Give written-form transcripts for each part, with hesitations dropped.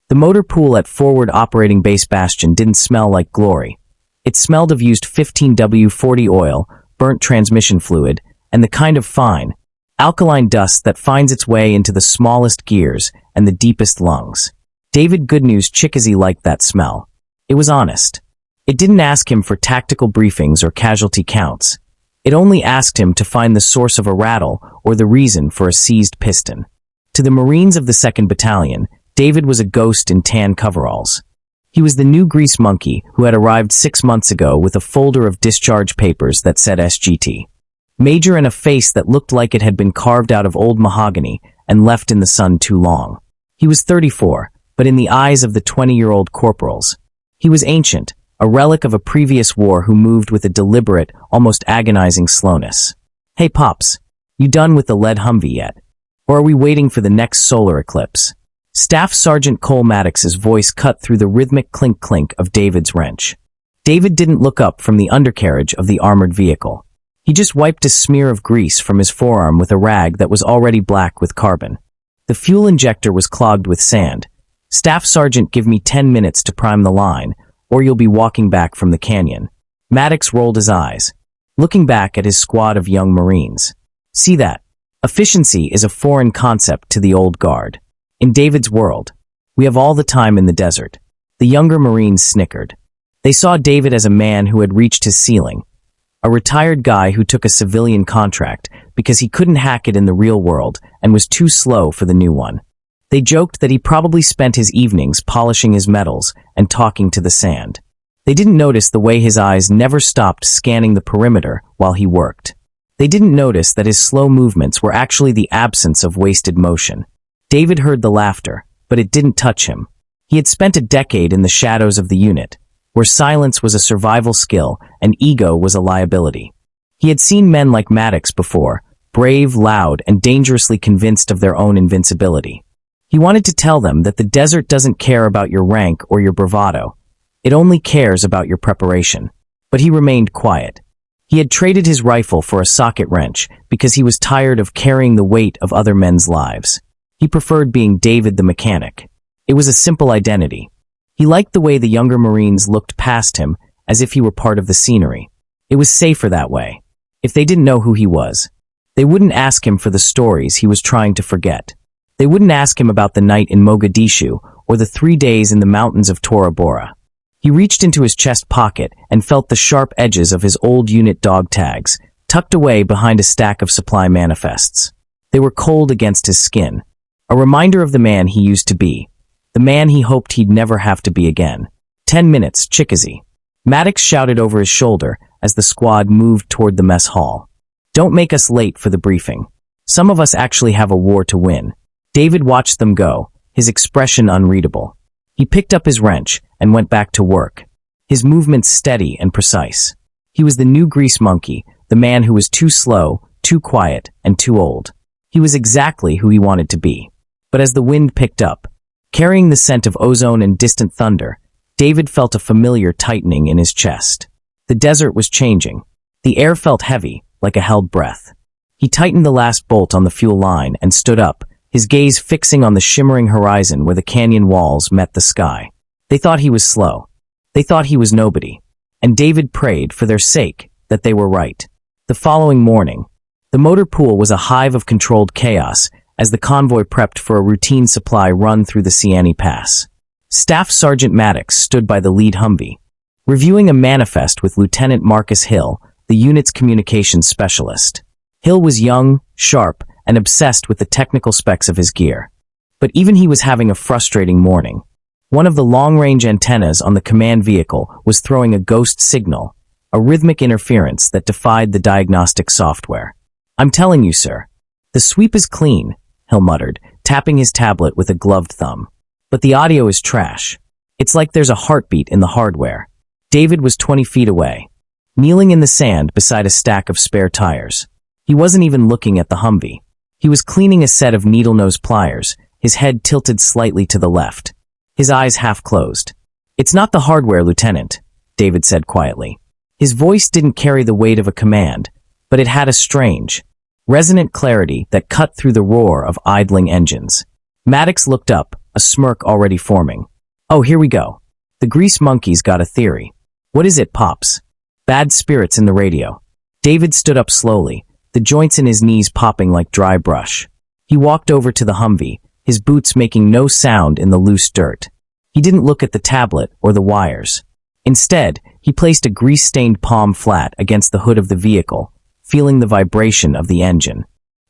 The motor pool at Forward Operating Base Bastion didn't smell like glory. It smelled of used 15W40 oil, burnt transmission fluid, and the kind of fine, alkaline dust that finds its way into the smallest gears and the deepest lungs. David Goodnews Chickasee liked that smell. It was honest. It didn't ask him for tactical briefings or casualty counts. It only asked him to find the source of a rattle or the reason for a seized piston. To the Marines of the 2nd Battalion, David was a ghost in tan coveralls. He was the new grease monkey who had arrived 6 months ago with a folder of discharge papers that said SGT. Major, and a face that looked like it had been carved out of old mahogany and left in the sun too long. He was 34, but in the eyes of the 20-year-old corporals, he was ancient, a relic of a previous war who moved with a deliberate, almost agonizing slowness. "Hey Pops, you done with the lead Humvee yet? Or are we waiting for the next solar eclipse?" Staff Sergeant Cole Maddox's voice cut through the rhythmic clink-clink of David's wrench. David didn't look up from the undercarriage of the armored vehicle. He just wiped a smear of grease from his forearm with a rag that was already black with carbon. The fuel injector was clogged with sand. "Staff Sergeant, give me 10 minutes to prime the line, or you'll be walking back from the canyon." Maddox rolled his eyes, looking back at his squad of young Marines. "See that? Efficiency is a foreign concept to the old guard. In David's world, we have all the time in the desert." The younger Marines snickered. They saw David as a man who had reached his ceiling, a retired guy who took a civilian contract because he couldn't hack it in the real world and was too slow for the new one. They joked that he probably spent his evenings polishing his metals and talking to the sand. They didn't notice the way his eyes never stopped scanning the perimeter while he worked. They didn't notice that his slow movements were actually the absence of wasted motion. David heard the laughter, but it didn't touch him. He had spent a decade in the shadows of the unit, where silence was a survival skill and ego was a liability. He had seen men like Maddox before, brave, loud, and dangerously convinced of their own invincibility. He wanted to tell them that the desert doesn't care about your rank or your bravado. It only cares about your preparation. But he remained quiet. He had traded his rifle for a socket wrench because he was tired of carrying the weight of other men's lives. He preferred being David the mechanic. It was a simple identity. He liked the way the younger Marines looked past him as if he were part of the scenery. It was safer that way. If they didn't know who he was, they wouldn't ask him for the stories he was trying to forget. They wouldn't ask him about the night in Mogadishu or the 3 days in the mountains of Tora Bora. He reached into his chest pocket and felt the sharp edges of his old unit dog tags, tucked away behind a stack of supply manifests. They were cold against his skin, a reminder of the man he used to be, the man he hoped he'd never have to be again. 10 minutes, Chickasee. Maddox shouted over his shoulder as the squad moved toward the mess hall. "Don't make us late for the briefing. Some of us actually have a war to win." David watched them go, his expression unreadable. He picked up his wrench and went back to work, his movements steady and precise. He was the new grease monkey, the man who was too slow, too quiet, and too old. He was exactly who he wanted to be. But as the wind picked up, carrying the scent of ozone and distant thunder, David felt a familiar tightening in his chest. The desert was changing. The air felt heavy, like a held breath. He tightened the last bolt on the fuel line and stood up, his gaze fixing on the shimmering horizon where the canyon walls met the sky. They thought he was slow. They thought he was nobody. And David prayed, for their sake, that they were right. The following morning, the motor pool was a hive of controlled chaos as the convoy prepped for a routine supply run through the Siani Pass. Staff Sergeant Maddox stood by the lead Humvee, reviewing a manifest with Lieutenant Marcus Hill, the unit's communications specialist. Hill was young, sharp, and obsessed with the technical specs of his gear. But even he was having a frustrating morning. One of the long-range antennas on the command vehicle was throwing a ghost signal, a rhythmic interference that defied the diagnostic software. "I'm telling you, sir. The sweep is clean," Hill muttered, tapping his tablet with a gloved thumb. "But the audio is trash. It's like there's a heartbeat in the hardware." David was 20 feet away, kneeling in the sand beside a stack of spare tires. He wasn't even looking at the Humvee. He was cleaning a set of needle-nose pliers, his head tilted slightly to the left, his eyes half closed. "It's not the hardware, Lieutenant," David said quietly. His voice didn't carry the weight of a command, but it had a strange, resonant clarity that cut through the roar of idling engines. Maddox looked up, a a smirk already forming. "Oh, here we go. The grease monkey's got a theory." "What is it, Pops?" "Bad spirits in the radio." David stood up slowly, the joints in his knees popping like dry brush. He walked over to the Humvee, his boots making no sound in the loose dirt. He didn't look at the tablet or the wires. Instead, he placed a grease-stained palm flat against the hood of the vehicle, feeling the vibration of the engine.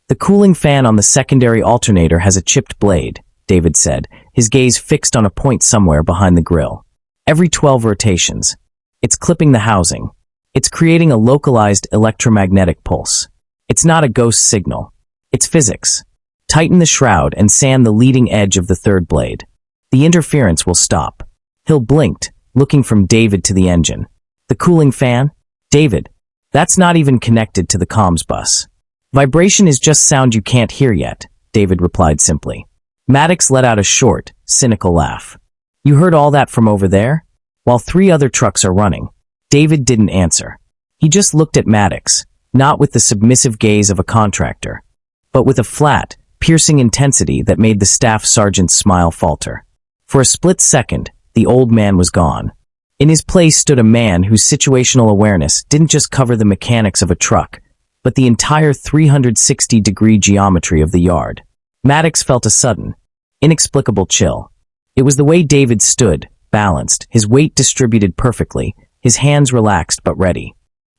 "The cooling fan on the secondary alternator has a chipped blade," David said, his gaze fixed on a point somewhere behind the grille. "Every 12 rotations. It's clipping the housing. It's creating a localized electromagnetic pulse. It's not a ghost signal. It's physics. Tighten the shroud and sand the leading edge of the third blade. The interference will stop." Hill blinked, looking from David to the engine. "The cooling fan? David, that's not even connected to the comms bus." "Vibration is just sound you can't hear yet," David replied simply. Maddox let out a short, cynical laugh. "You heard all that from over there? While 3 other trucks are running." David didn't answer. He just looked at Maddox, not with the submissive gaze of a contractor, but with a flat, piercing intensity that made the staff sergeant's smile falter. For a split second, the old man was gone. In his place stood a man whose situational awareness didn't just cover the mechanics of a truck, but the entire 360-degree geometry of the yard. Maddox felt a sudden, inexplicable chill. It was the way David stood, balanced, his weight distributed perfectly, his hands relaxed but ready.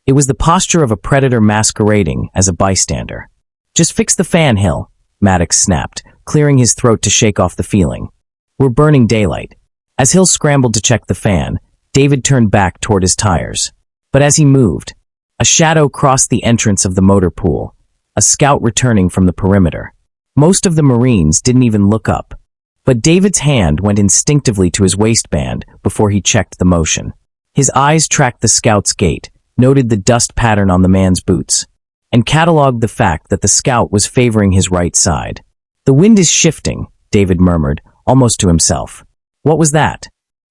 It was the posture of a predator masquerading as a bystander. "Just fix the fan, Hill," Maddox snapped, clearing his throat to shake off the feeling. "We're burning daylight." As Hill scrambled to check the fan, David turned back toward his tires. But as he moved, a shadow crossed the entrance of the motor pool, a scout returning from the perimeter. Most of the Marines didn't even look up, but David's hand went instinctively to his waistband before he checked the motion. His eyes tracked the scout's gait, noted the dust pattern on the man's boots, and cataloged the fact that the scout was favoring his right side. "The wind is shifting," David murmured, almost to himself. "What was that?"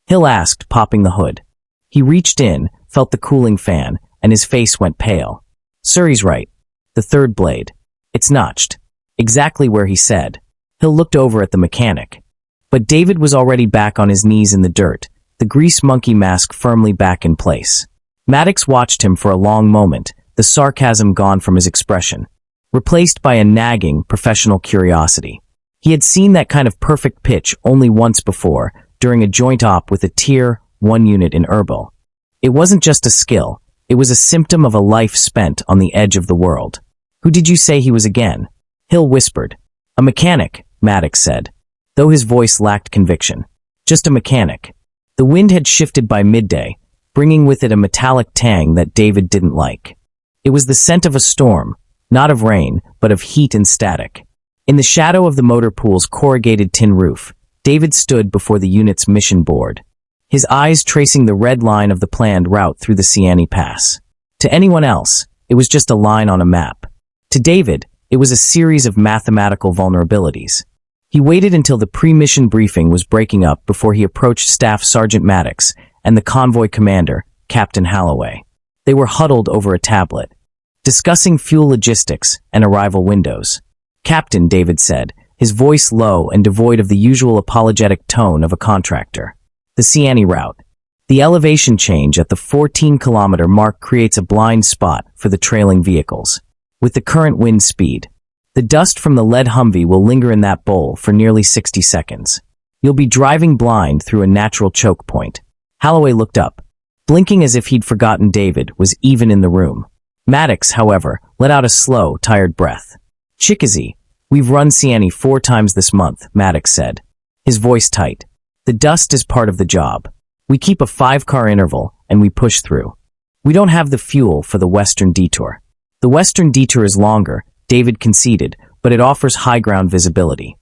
Hill asked, popping the hood. He reached in, felt the cooling fan, and his face went pale. "Surrey's right. The third blade. It's notched. Exactly where he said." Hill looked over at the mechanic. But David was already back on his knees in the dirt, the grease monkey mask firmly back in place. Maddox watched him for a long moment, the sarcasm gone from his expression, replaced by a nagging, professional curiosity. He had seen that kind of perfect pitch only once before, during a joint op with a Tier 1 unit in Erbil. It wasn't just a skill, it was a symptom of a life spent on the edge of the world. "Who did you say he was again?" Hill whispered. "A mechanic," Maddox said, though his voice lacked conviction. "Just a mechanic." The wind had shifted by midday, bringing with it a metallic tang that David didn't like. It was the scent of a storm, not of rain, but of heat and static. In the shadow of the motor pool's corrugated tin roof, David stood before the unit's mission board, his eyes tracing the red line of the planned route through the Siani Pass. To anyone else, it was just a line on a map. To David, it was a series of mathematical vulnerabilities. He waited until the pre-mission briefing was breaking up before he approached Staff Sergeant Maddox and the convoy commander, Captain Holloway. They were huddled over a tablet, discussing fuel logistics and arrival windows. "Captain," David said, his voice low and devoid of the usual apologetic tone of a contractor. "The Siani route. The elevation change at the 14-kilometer mark creates a blind spot for the trailing vehicles. With the current wind speed, the dust from the lead Humvee will linger in that bowl for nearly 60 seconds. You'll be driving blind through a natural choke point." Holloway looked up, blinking as if he'd forgotten David was even in the room. Maddox, however, let out a slow, tired breath. "Chickasee, we've run Siani 4 times this month," Maddox said, his voice tight. "The dust is part of the job. We keep a 5-car interval, and we push through. We don't have the fuel for the western detour." "The western detour is longer," David conceded, "but it offers high ground visibility.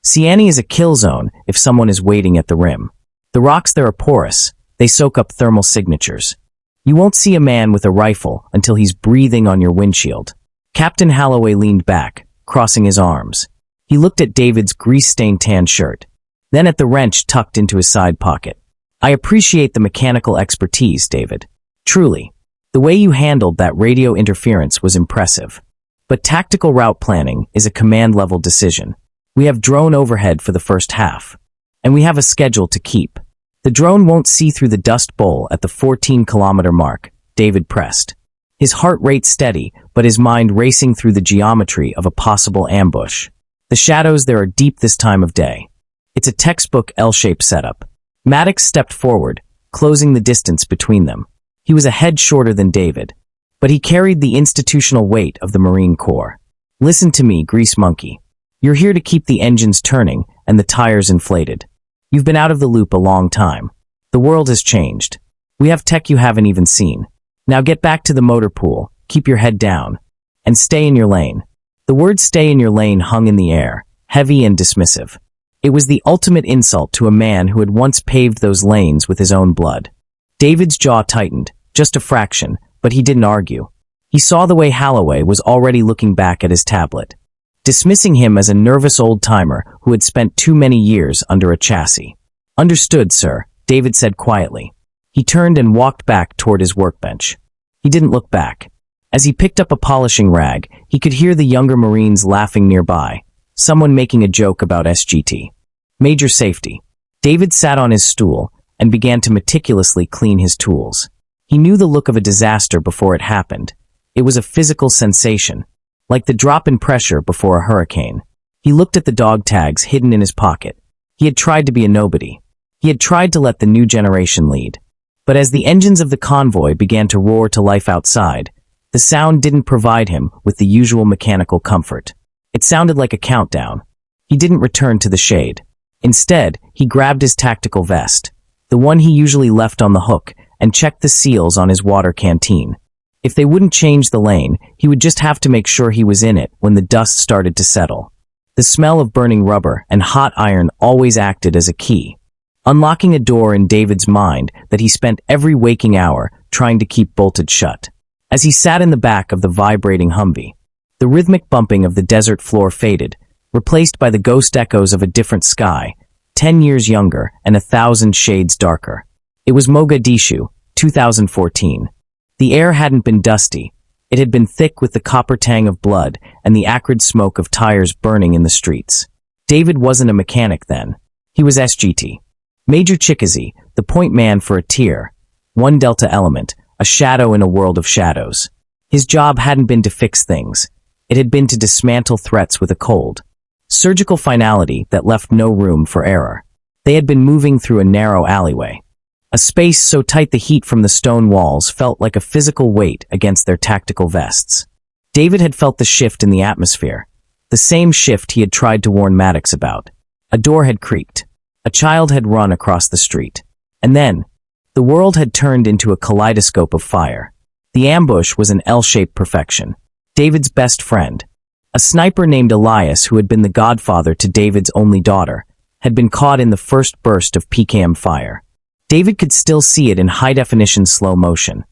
Siani is a kill zone if someone is waiting at the rim. The rocks there are porous. They soak up thermal signatures. You won't see a man with a rifle until he's breathing on your windshield." Captain Holloway leaned back, crossing his arms. He looked at David's grease-stained tan shirt, then at the wrench tucked into his side pocket. "I appreciate the mechanical expertise, David. Truly. The way you handled that radio interference was impressive. But tactical route planning is a command-level decision. We have drone overhead for the first half. And we have a schedule to keep. The drone won't see through the dust bowl at the 14-kilometer mark, David pressed. His heart rate steady, but his mind racing through the geometry of a possible ambush. The shadows there are deep this time of day. It's a textbook L-shaped setup. Maddox stepped forward, closing the distance between them. He was a head shorter than David, but he carried the institutional weight of the Marine Corps. Listen to me, grease monkey. You're here to keep the engines turning and the tires inflated. You've been out of the loop a long time. The world has changed. We have tech you haven't even seen. Now get back to the motor pool, keep your head down, and stay in your lane. The word stay in your lane hung in the air, heavy and dismissive. It was the ultimate insult to a man who had once paved those lanes with his own blood. David's jaw tightened, just a fraction, but he didn't argue. He saw the way Holloway was already looking back at his tablet, dismissing him as a nervous old-timer who had spent too many years under a chassis. Understood, sir, David said quietly. He turned and walked back toward his workbench. He didn't look back. As he picked up a polishing rag, he could hear the younger Marines laughing nearby, someone making a joke about SGT. Major safety. David sat on his stool and began to meticulously clean his tools. He knew the look of a disaster before it happened. It was a physical sensation, like the drop in pressure before a hurricane. He looked at the dog tags hidden in his pocket. He had tried to be a nobody. He had tried to let the new generation lead. But as the engines of the convoy began to roar to life outside, the sound didn't provide him with the usual mechanical comfort. It sounded like a countdown. He didn't return to the shade. Instead, he grabbed his tactical vest, the one he usually left on the hook, and checked the seals on his water canteen. If they wouldn't change the lane, he would just have to make sure he was in it when the dust started to settle. The smell of burning rubber and hot iron always acted as a key, unlocking a door in David's mind that he spent every waking hour trying to keep bolted shut. As he sat in the back of the vibrating Humvee, the rhythmic bumping of the desert floor faded, replaced by the ghost echoes of a different sky, 10 years younger and 1,000 shades darker. It was Mogadishu, 2014. The air hadn't been dusty. It had been thick with the copper tang of blood and the acrid smoke of tires burning in the streets. David wasn't a mechanic then. He was SGT. Major Chickasee, the point man for a tier, 1 Delta element, a shadow in a world of shadows. His job hadn't been to fix things. It had been to dismantle threats with a cold, surgical finality that left no room for error. They had been moving through a narrow alleyway, a space so tight the heat from the stone walls felt like a physical weight against their tactical vests. David had felt the shift in the atmosphere, the same shift he had tried to warn Maddox about. A door had creaked. A child had run across the street. And then, the world had turned into a kaleidoscope of fire. The ambush was an L-shaped perfection. David's best friend, a sniper named Elias who had been the godfather to David's only daughter, had been caught in the first burst of PKM fire. David could still see it in high-definition slow motion.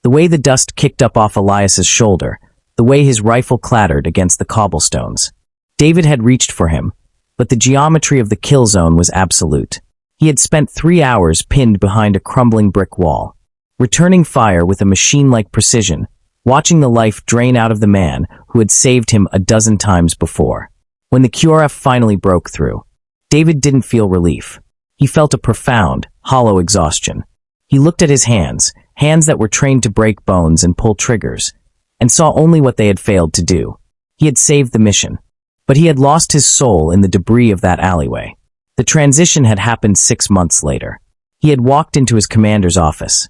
The way the dust kicked up off Elias's shoulder, the way his rifle clattered against the cobblestones. David had reached for him, but the geometry of the kill zone was absolute. He had spent 3 hours pinned behind a crumbling brick wall, returning fire with a machine-like precision, watching the life drain out of the man who had saved him a dozen times before. When the QRF finally broke through, David didn't feel relief. He felt a profound, hollow exhaustion. He looked at his hands that were trained to break bones and pull triggers, and saw only what they had failed to do. He had saved the mission, but he had lost his soul in the debris of that alleyway. The transition had happened 6 months later. He had walked into his commander's office,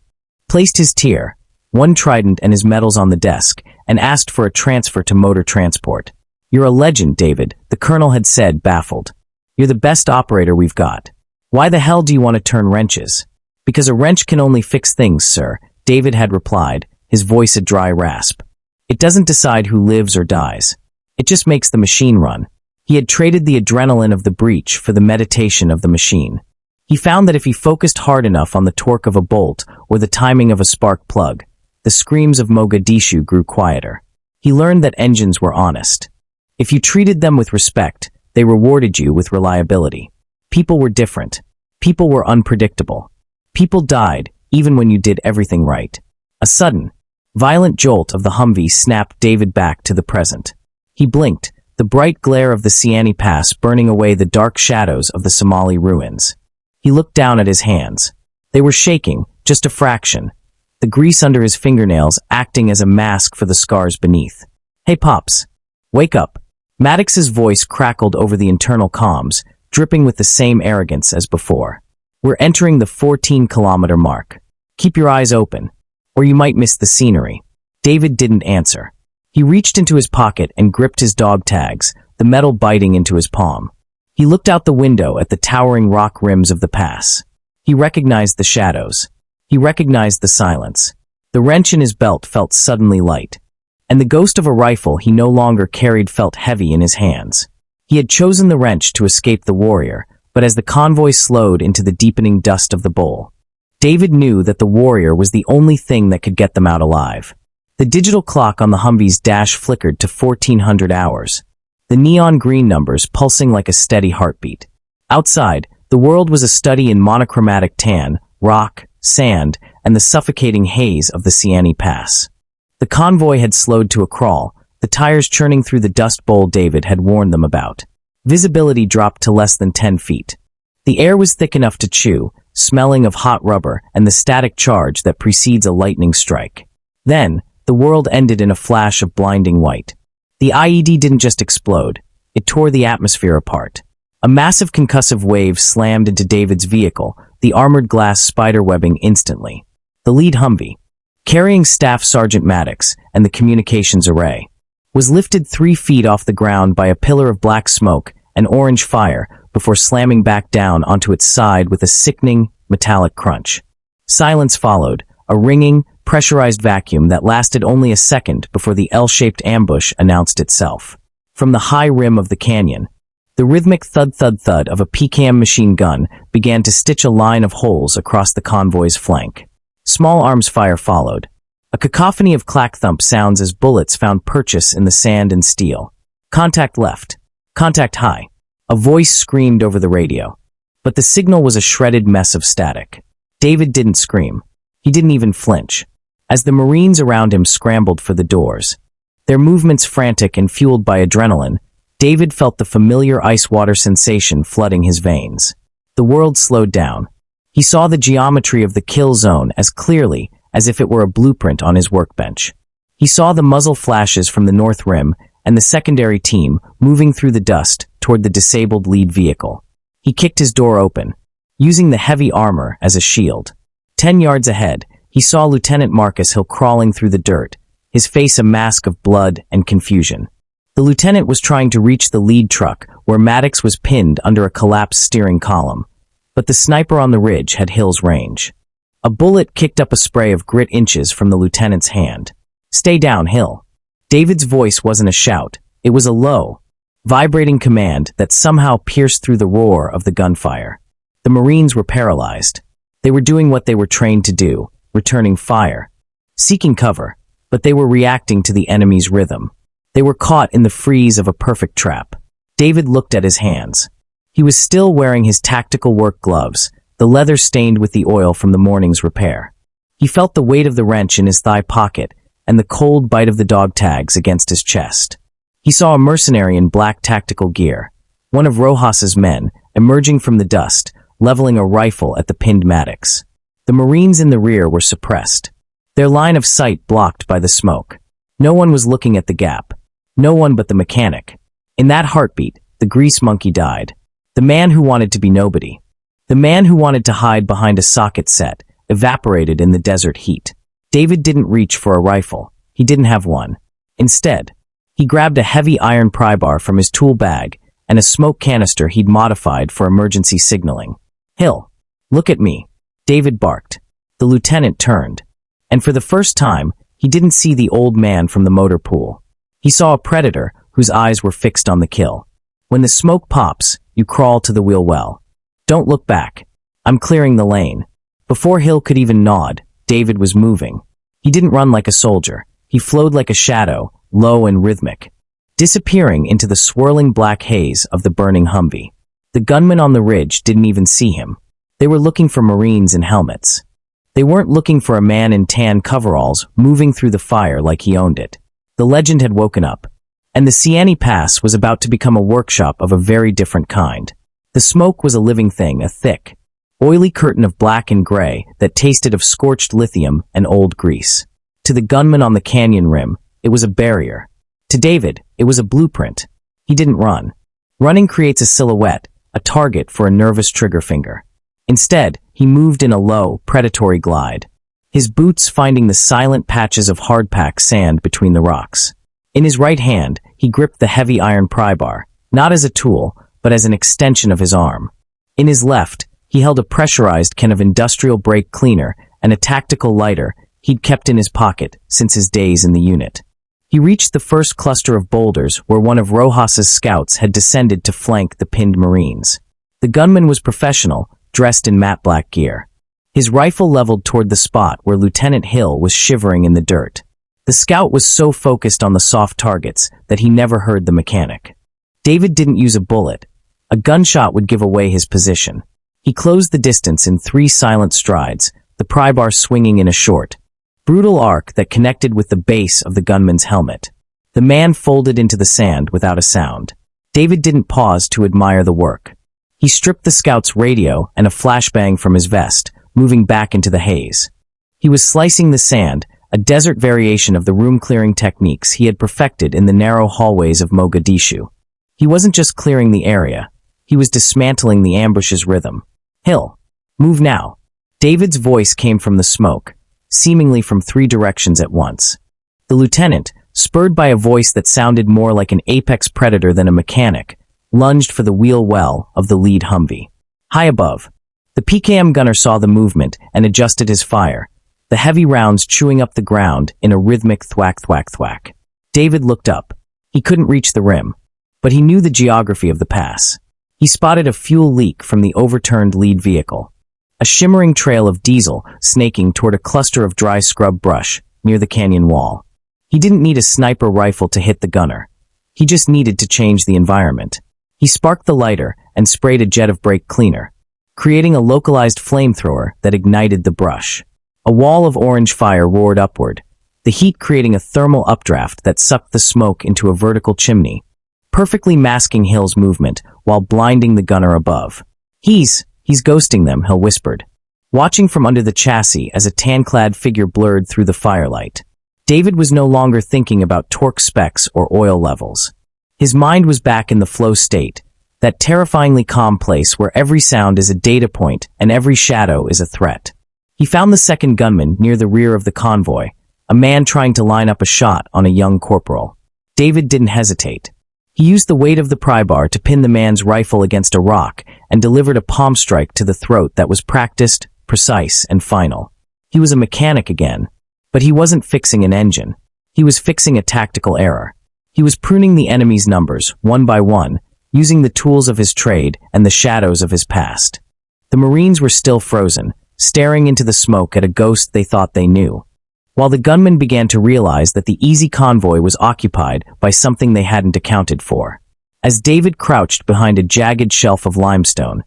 placed his tier, 1 trident and his medals on the desk, and asked for a transfer to motor transport. "You're a legend, David," the colonel had said, baffled. "You're the best operator we've got. Why the hell do you want to turn wrenches?" "Because a wrench can only fix things, sir," David had replied, his voice a dry rasp. "It doesn't decide who lives or dies. It just makes the machine run." He had traded the adrenaline of the breach for the meditation of the machine. He found that if he focused hard enough on the torque of a bolt or the timing of a spark plug, the screams of Mogadishu grew quieter. He learned that engines were honest. If you treated them with respect, they rewarded you with reliability. People were different. People were unpredictable. People died, even when you did everything right. A sudden, violent jolt of the Humvee snapped David back to the present. He blinked, the bright glare of the Siani Pass burning away the dark shadows of the Somali ruins. He looked down at his hands. They were shaking, just a fraction, the grease under his fingernails acting as a mask for the scars beneath. "Hey, Pops. Wake up." Maddox's voice crackled over the internal comms, dripping with the same arrogance as before. "We're entering the 14-kilometer mark. Keep your eyes open, or you might miss the scenery." David didn't answer. He reached into his pocket and gripped his dog tags, the metal biting into his palm. He looked out the window at the towering rock rims of the pass. He recognized the shadows. He recognized the silence. The wrench in his belt felt suddenly light, and the ghost of a rifle he no longer carried felt heavy in his hands. He had chosen the wrench to escape the warrior, but as the convoy slowed into the deepening dust of the bowl, David knew that the warrior was the only thing that could get them out alive. The digital clock on the Humvee's dash flickered to 1400 hours, the neon green numbers pulsing like a steady heartbeat. Outside, the world was a study in monochromatic tan, rock, sand, and the suffocating haze of the Siani Pass. The convoy had slowed to a crawl, the tires churning through the dust bowl David had warned them about. Visibility dropped to less than 10 feet. The air was thick enough to chew, smelling of hot rubber and the static charge that precedes a lightning strike. Then, the world ended in a flash of blinding white. The IED didn't just explode, it tore the atmosphere apart. A massive concussive wave slammed into David's vehicle, the armored glass spiderwebbing instantly. The lead Humvee, carrying Staff Sergeant Maddox and the communications array, was lifted 3 feet off the ground by a pillar of black smoke and orange fire before slamming back down onto its side with a sickening, metallic crunch. Silence followed, a ringing, pressurized vacuum that lasted only a second before the L-shaped ambush announced itself. From the high rim of the canyon, the rhythmic thud-thud-thud of a PKM machine gun began to stitch a line of holes across the convoy's flank. Small arms fire followed, a cacophony of clack-thump sounds as bullets found purchase in the sand and steel. "Contact left. Contact high." A voice screamed over the radio, but the signal was a shredded mess of static. David didn't scream. He didn't even flinch. As the Marines around him scrambled for the doors, their movements frantic and fueled by adrenaline, David felt the familiar ice-water sensation flooding his veins. The world slowed down. He saw the geometry of the kill zone as clearly as if it were a blueprint on his workbench. He saw the muzzle flashes from the north rim and the secondary team moving through the dust toward the disabled lead vehicle. He kicked his door open, using the heavy armor as a shield. 10 yards ahead, he saw Lieutenant Marcus Hill crawling through the dirt, his face a mask of blood and confusion. The lieutenant was trying to reach the lead truck where Maddox was pinned under a collapsed steering column, but the sniper on the ridge had Hill's range. A bullet kicked up a spray of grit inches from the lieutenant's hand. "Stay down, Hill." David's voice wasn't a shout, it was a low, vibrating command that somehow pierced through the roar of the gunfire. The Marines were paralyzed. They were doing what they were trained to do, returning fire, seeking cover, but they were reacting to the enemy's rhythm. They were caught in the freeze of a perfect trap. David looked at his hands. He was still wearing his tactical work gloves, the leather stained with the oil from the morning's repair. He felt the weight of the wrench in his thigh pocket and the cold bite of the dog tags against his chest. He saw a mercenary in black tactical gear, one of Rojas's men, emerging from the dust, leveling a rifle at the pinned Maddox. The Marines in the rear were suppressed, their line of sight blocked by the smoke. No one was looking at the gap. No one but the mechanic. In that heartbeat, the grease monkey died. The man who wanted to be nobody. The man who wanted to hide behind a socket set, evaporated in the desert heat. David didn't reach for a rifle. He didn't have one. Instead, he grabbed a heavy iron pry bar from his tool bag and a smoke canister he'd modified for emergency signaling. "Hill, look at me," David barked. The lieutenant turned, and for the first time, he didn't see the old man from the motor pool. He saw a predator whose eyes were fixed on the kill. "When the smoke pops, you crawl to the wheel well. Don't look back. I'm clearing the lane." Before Hill could even nod, David was moving. He didn't run like a soldier. He flowed like a shadow, low and rhythmic, disappearing into the swirling black haze of the burning Humvee. The gunmen on the ridge didn't even see him. They were looking for Marines in helmets. They weren't looking for a man in tan coveralls moving through the fire like he owned it. The legend had woken up, And the Siani Pass was about to become a workshop of a very different kind. The smoke was a living thing, a thick, oily curtain of black and gray that tasted of scorched lithium and old grease. To the gunman on the canyon rim, it was a barrier. To David, it was a blueprint. He didn't run. Running creates a silhouette, a target for a nervous trigger finger. Instead, he moved in a low, predatory glide, his boots finding the silent patches of hard-packed sand between the rocks. In his right hand, he gripped the heavy iron pry bar, not as a tool, but as an extension of his arm. In his left, he held a pressurized can of industrial brake cleaner and a tactical lighter he'd kept in his pocket since his days in the unit. He reached the first cluster of boulders where one of Rojas's scouts had descended to flank the pinned Marines. The gunman was professional, dressed in matte black gear. His rifle leveled toward the spot where Lieutenant Hill was shivering in the dirt. The scout was so focused on the soft targets that he never heard the mechanic. David didn't use a bullet. A gunshot would give away his position. He closed the distance in 3 silent strides, the pry bar swinging in a short, brutal arc that connected with the base of the gunman's helmet. The man folded into the sand without a sound. David didn't pause to admire the work. He stripped the scout's radio and a flashbang from his vest, moving back into the haze. He was slicing the sand, a desert variation of the room-clearing techniques he had perfected in the narrow hallways of Mogadishu. He wasn't just clearing the area. He was dismantling the ambush's rhythm. "Hill, move now." David's voice came from the smoke, seemingly from 3 directions at once. The lieutenant, spurred by a voice that sounded more like an apex predator than a mechanic, lunged for the wheel well of the lead Humvee. High above, the PKM gunner saw the movement and adjusted his fire, the heavy rounds chewing up the ground in a rhythmic thwack thwack thwack. David looked up. He couldn't reach the rim, but he knew the geography of the pass. He spotted a fuel leak from the overturned lead vehicle, a shimmering trail of diesel snaking toward a cluster of dry scrub brush near the canyon wall. He didn't need a sniper rifle to hit the gunner. He just needed to change the environment. He sparked the lighter and sprayed a jet of brake cleaner, creating a localized flamethrower that ignited the brush. A wall of orange fire roared upward, the heat creating a thermal updraft that sucked the smoke into a vertical chimney, perfectly masking Hill's movement while blinding the gunner above. He's ghosting them," Hill whispered, watching from under the chassis as a tan-clad figure blurred through the firelight. David was no longer thinking about torque specs or oil levels. His mind was back in the flow state, that terrifyingly calm place where every sound is a data point and every shadow is a threat. He found the second gunman near the rear of the convoy, a man trying to line up a shot on a young corporal. David didn't hesitate. He used the weight of the pry bar to pin the man's rifle against a rock and delivered a palm strike to the throat that was practiced, precise, and final. He was a mechanic again, but he wasn't fixing an engine. He was fixing a tactical error. He was pruning the enemy's numbers, one by one, using the tools of his trade and the shadows of his past. The Marines were still frozen, staring into the smoke at a ghost they thought they knew, while the gunmen began to realize that the easy convoy was occupied by something they hadn't accounted for. As David crouched behind a jagged shelf of limestone,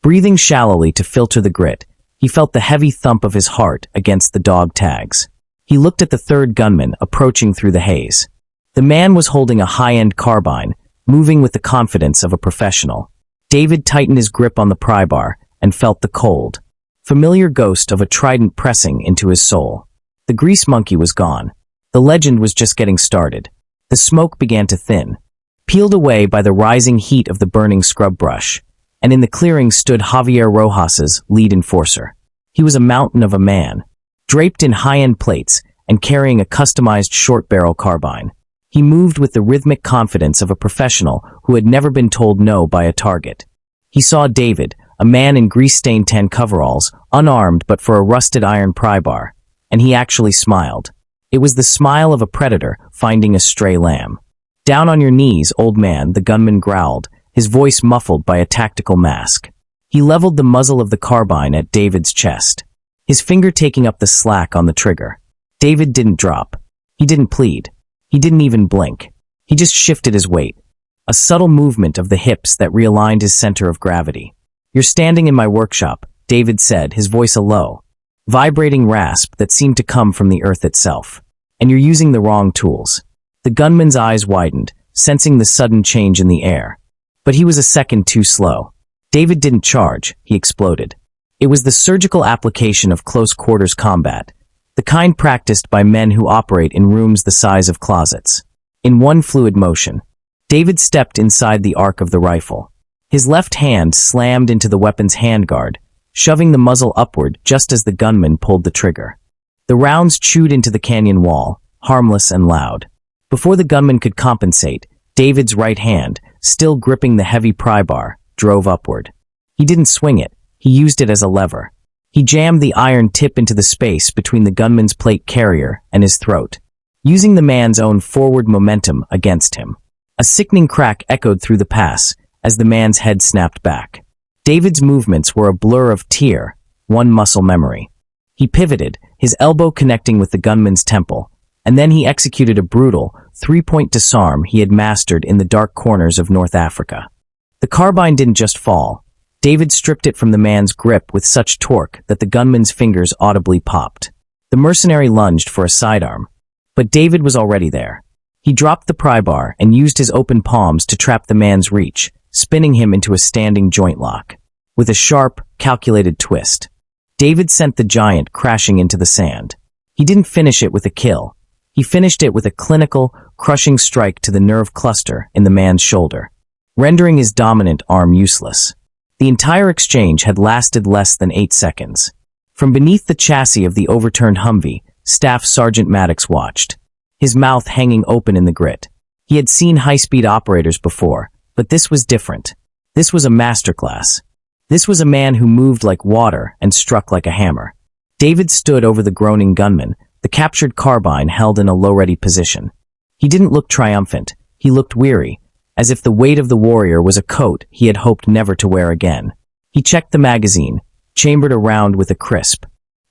breathing shallowly to filter the grit, he felt the heavy thump of his heart against the dog tags. He looked at the third gunman approaching through the haze. The man was holding a high-end carbine, moving with the confidence of a professional. David tightened his grip on the pry bar and felt the cold, familiar ghost of a trident pressing into his soul. The grease monkey was gone. The legend was just getting started. The smoke began to thin, peeled away by the rising heat of the burning scrub brush, and in the clearing stood Javier Rojas's lead enforcer. He was a mountain of a man, draped in high-end plates and carrying a customized short-barrel carbine. He moved with the rhythmic confidence of a professional who had never been told no by a target. He saw David, a man in grease-stained tan coveralls, unarmed but for a rusted iron pry bar, and he actually smiled. It was the smile of a predator finding a stray lamb. "Down on your knees, old man," the gunman growled, his voice muffled by a tactical mask. He leveled the muzzle of the carbine at David's chest, his finger taking up the slack on the trigger. David didn't drop. He didn't plead. He didn't even blink. He just shifted his weight, a subtle movement of the hips that realigned his center of gravity. "You're standing in my workshop," David said, his voice a low, vibrating rasp that seemed to come from the earth itself. "And you're using the wrong tools." The gunman's eyes widened, sensing the sudden change in the air. But he was a second too slow. David didn't charge, he exploded. It was the surgical application of close-quarters combat, the kind practiced by men who operate in rooms the size of closets. In one fluid motion, David stepped inside the arc of the rifle. His left hand slammed into the weapon's handguard, shoving the muzzle upward just as the gunman pulled the trigger. The rounds chewed into the canyon wall, harmless and loud. Before the gunman could compensate, David's right hand, still gripping the heavy pry bar, drove upward. He didn't swing it, he used it as a lever. He jammed the iron tip into the space between the gunman's plate carrier and his throat, using the man's own forward momentum against him. A sickening crack echoed through the pass as the man's head snapped back. David's movements were a blur of tear, one muscle memory. He pivoted, his elbow connecting with the gunman's temple, and then he executed a brutal, three-point disarm he had mastered in the dark corners of North Africa. The carbine didn't just fall. David stripped it from the man's grip with such torque that the gunman's fingers audibly popped. The mercenary lunged for a sidearm, but David was already there. He dropped the pry bar and used his open palms to trap the man's reach, spinning him into a standing joint lock. With a sharp, calculated twist, David sent the giant crashing into the sand. He didn't finish it with a kill. He finished it with a clinical, crushing strike to the nerve cluster in the man's shoulder, rendering his dominant arm useless. The entire exchange had lasted less than 8 seconds. From beneath the chassis of the overturned Humvee, Staff Sergeant Maddox watched, his mouth hanging open in the grit. He had seen high-speed operators before, but this was different. This was a masterclass. This was a man who moved like water and struck like a hammer. David stood over the groaning gunman, the captured carbine held in a low-ready position. He didn't look triumphant. He looked weary, as if the weight of the warrior was a coat he had hoped never to wear again. He checked the magazine, chambered a round with a crisp,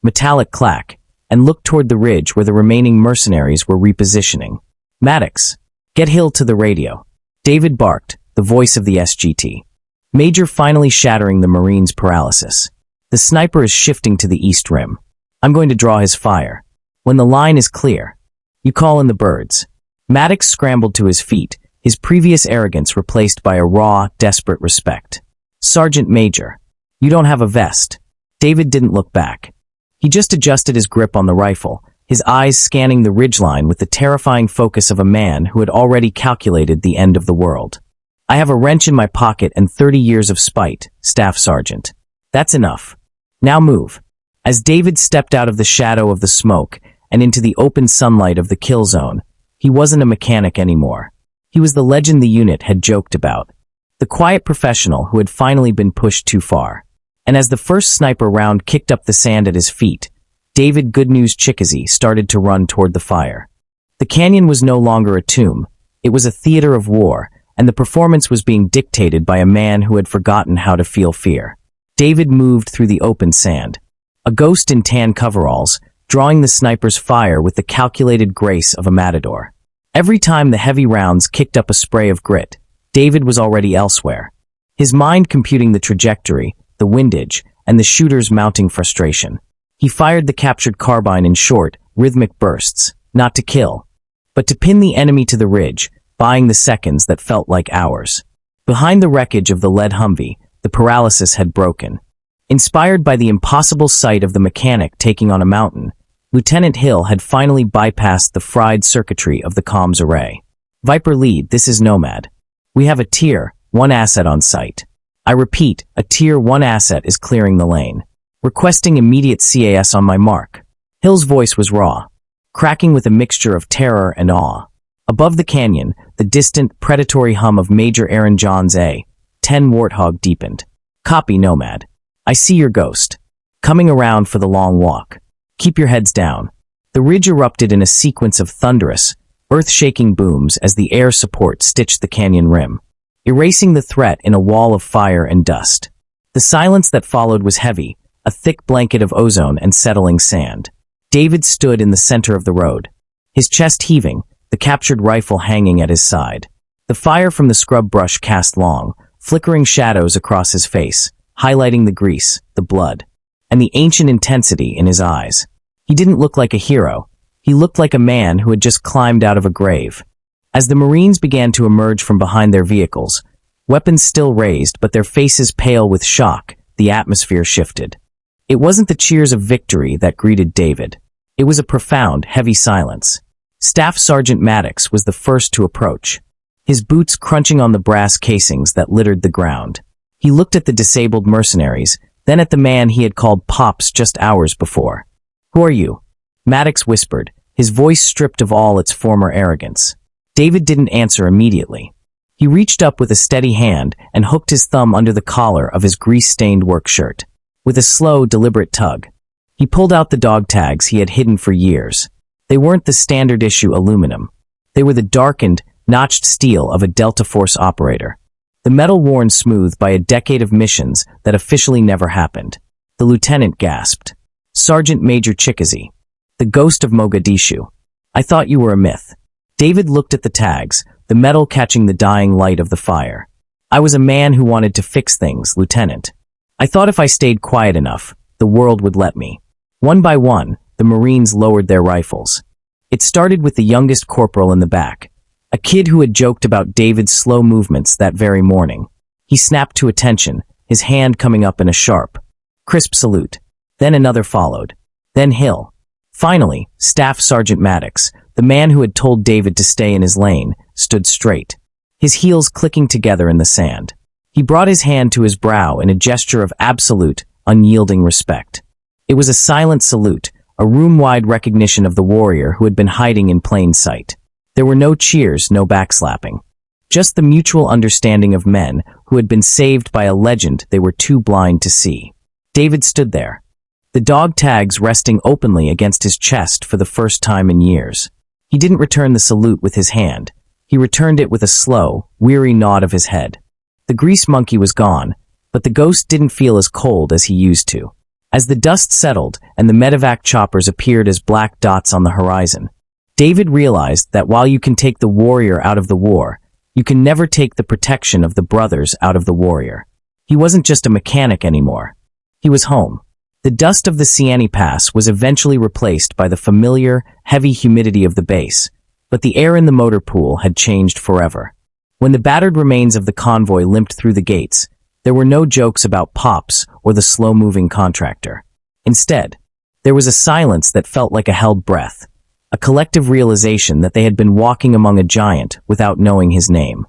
metallic clack, and looked toward the ridge where the remaining mercenaries were repositioning. "Maddox, get Hill to the radio." David barked, the voice of the SGT. Major finally shattering the Marine's paralysis. "The sniper is shifting to the east rim. I'm going to draw his fire. When the line is clear, you call in the birds." Maddox scrambled to his feet, his previous arrogance replaced by a raw, desperate respect. "Sergeant Major, you don't have a vest." David didn't look back. He just adjusted his grip on the rifle, his eyes scanning the ridgeline with the terrifying focus of a man who had already calculated the end of the world. "I have a wrench in my pocket and 30 years of spite, Staff Sergeant. That's enough. Now move." As David stepped out of the shadow of the smoke and into the open sunlight of the kill zone, he wasn't a mechanic anymore. He was the legend the unit had joked about, the quiet professional who had finally been pushed too far. And as the first sniper round kicked up the sand at his feet, David Good News Chickasee started to run toward the fire. The canyon was no longer a tomb. It was a theater of war, and the performance was being dictated by a man who had forgotten how to feel fear. David moved through the open sand, a ghost in tan coveralls, drawing the sniper's fire with the calculated grace of a matador. Every time the heavy rounds kicked up a spray of grit, David was already elsewhere, his mind computing the trajectory, the windage, and the shooter's mounting frustration. He fired the captured carbine in short, rhythmic bursts, not to kill, but to pin the enemy to the ridge, buying the seconds that felt like hours. Behind the wreckage of the lead Humvee, the paralysis had broken. Inspired by the impossible sight of the mechanic taking on a mountain, Lieutenant Hill had finally bypassed the fried circuitry of the comms array. "Viper lead, this is Nomad. We have a Tier 1 asset on site. I repeat, a Tier 1 asset is clearing the lane. Requesting immediate CAS on my mark." Hill's voice was raw, cracking with a mixture of terror and awe. Above the canyon, the distant, predatory hum of Major Aaron John's A-10 Warthog deepened. "Copy, Nomad. I see your ghost. Coming around for the long walk. Keep your heads down." The ridge erupted in a sequence of thunderous, earth-shaking booms as the air support stitched the canyon rim, erasing the threat in a wall of fire and dust. The silence that followed was heavy, a thick blanket of ozone and settling sand. David stood in the center of the road, his chest heaving, the captured rifle hanging at his side. The fire from the scrub brush cast long, flickering shadows across his face, highlighting the grease, the blood, and the ancient intensity in his eyes. He didn't look like a hero. He looked like a man who had just climbed out of a grave. As the Marines began to emerge from behind their vehicles, weapons still raised but their faces pale with shock, the atmosphere shifted. It wasn't the cheers of victory that greeted David. It was a profound, heavy silence. Staff Sergeant Maddox was the first to approach, his boots crunching on the brass casings that littered the ground. He looked at the disabled mercenaries, then at the man he had called Pops just hours before. "Who are you?" Maddox whispered, his voice stripped of all its former arrogance. David didn't answer immediately. He reached up with a steady hand and hooked his thumb under the collar of his grease-stained work shirt. With a slow, deliberate tug, he pulled out the dog tags he had hidden for years. They weren't the standard-issue aluminum. They were the darkened, notched steel of a Delta Force operator. The metal worn smooth by a decade of missions that officially never happened. The lieutenant gasped. "Sergeant Major Chikazi, the ghost of Mogadishu. I thought you were a myth." David looked at the tags, the metal catching the dying light of the fire. "I was a man who wanted to fix things, Lieutenant. I thought if I stayed quiet enough, the world would let me." One by one, the Marines lowered their rifles. It started with the youngest corporal in the back, a kid who had joked about David's slow movements that very morning. He snapped to attention, his hand coming up in a sharp, crisp salute. Then another followed. Then Hill. Finally, Staff Sergeant Maddox, the man who had told David to stay in his lane, stood straight, his heels clicking together in the sand. He brought his hand to his brow in a gesture of absolute, unyielding respect. It was a silent salute, a room-wide recognition of the warrior who had been hiding in plain sight. There were no cheers, no backslapping. Just the mutual understanding of men who had been saved by a legend they were too blind to see. David stood there, the dog tags resting openly against his chest for the first time in years. He didn't return the salute with his hand. He returned it with a slow, weary nod of his head. The grease monkey was gone, but the ghost didn't feel as cold as he used to. As the dust settled and the medevac choppers appeared as black dots on the horizon, David realized that while you can take the warrior out of the war, you can never take the protection of the brothers out of the warrior. He wasn't just a mechanic anymore. He was home. The dust of the Siani Pass was eventually replaced by the familiar, heavy humidity of the base, but the air in the motor pool had changed forever. When the battered remains of the convoy limped through the gates, there were no jokes about Pops or the slow-moving contractor. Instead, there was a silence that felt like a held breath, a collective realization that they had been walking among a giant without knowing his name.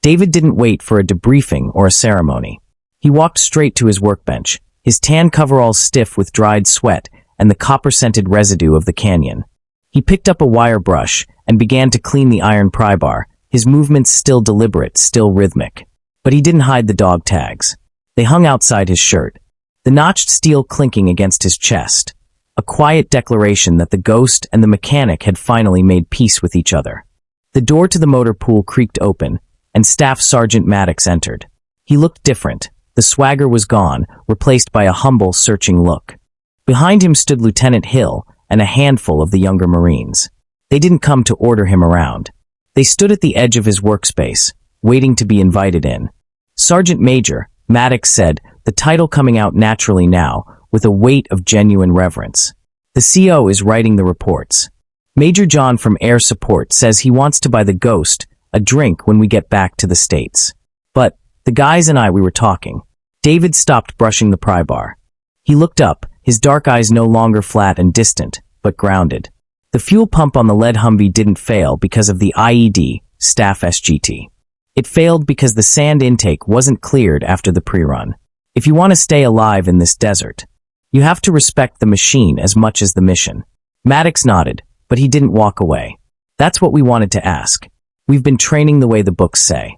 David didn't wait for a debriefing or a ceremony. He walked straight to his workbench, his tan coveralls stiff with dried sweat and the copper-scented residue of the canyon. He picked up a wire brush and began to clean the iron pry bar, his movements still deliberate, still rhythmic. But he didn't hide the dog tags. They hung outside his shirt, the notched steel clinking against his chest, a quiet declaration that the ghost and the mechanic had finally made peace with each other. The door to the motor pool creaked open, and Staff Sergeant Maddox entered. He looked different. The swagger was gone, replaced by a humble, searching look. Behind him stood Lieutenant Hill and a handful of the younger Marines. They didn't come to order him around. They stood at the edge of his workspace, waiting to be invited in. "Sergeant Major," Maddox said, the title coming out naturally now, with a weight of genuine reverence. "The CO is writing the reports. Major John from Air Support says he wants to buy the Ghost a drink when we get back to the States. But, the guys and we were talking." David stopped brushing the pry bar. He looked up, his dark eyes no longer flat and distant, but grounded. The fuel pump on the lead Humvee didn't fail because of the IED, Staff SGT. It failed because the sand intake wasn't cleared after the pre-run. If you want to stay alive in this desert, you have to respect the machine as much as the mission. Maddox nodded, but he didn't walk away. "That's what we wanted to ask. We've been training the way the books say.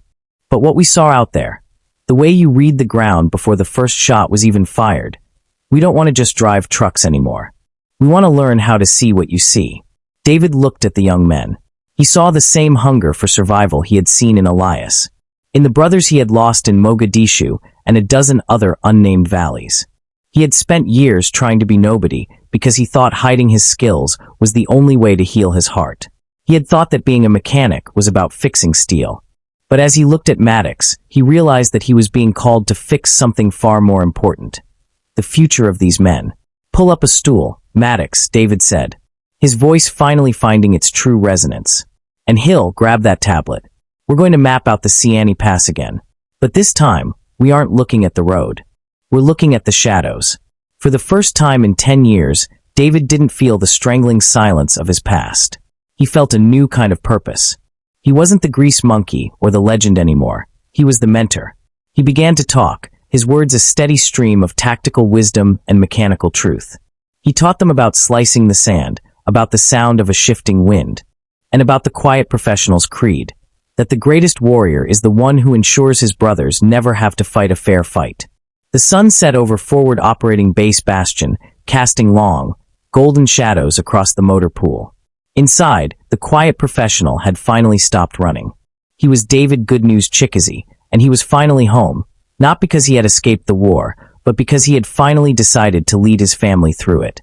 But what we saw out there, the way you read the ground before the first shot was even fired, we don't want to just drive trucks anymore. We want to learn how to see what you see." David looked at the young men. He saw the same hunger for survival he had seen in Elias, in the brothers he had lost in Mogadishu and a dozen other unnamed valleys. He had spent years trying to be nobody because he thought hiding his skills was the only way to heal his heart. He had thought that being a mechanic was about fixing steel. But as he looked at Maddox, he realized that he was being called to fix something far more important: the future of these men. "Pull up a stool, Maddox," David said, his voice finally finding its true resonance. And Hill grabbed that tablet. We're going to map out the Siani Pass again. But this time, we aren't looking at the road. We're looking at the shadows. For the first time in 10 years, David didn't feel the strangling silence of his past. He felt a new kind of purpose. He wasn't the grease monkey or the legend anymore. He was the mentor. He began to talk, his words a steady stream of tactical wisdom and mechanical truth. He taught them about slicing the sand, about the sound of a shifting wind, and about the quiet professional's creed, that the greatest warrior is the one who ensures his brothers never have to fight a fair fight. The sun set over forward operating base Bastion, casting long, golden shadows across the motor pool. Inside, the quiet professional had finally stopped running. He was David Good News Chickasee, and he was finally home, not because he had escaped the war, but because he had finally decided to lead his family through it.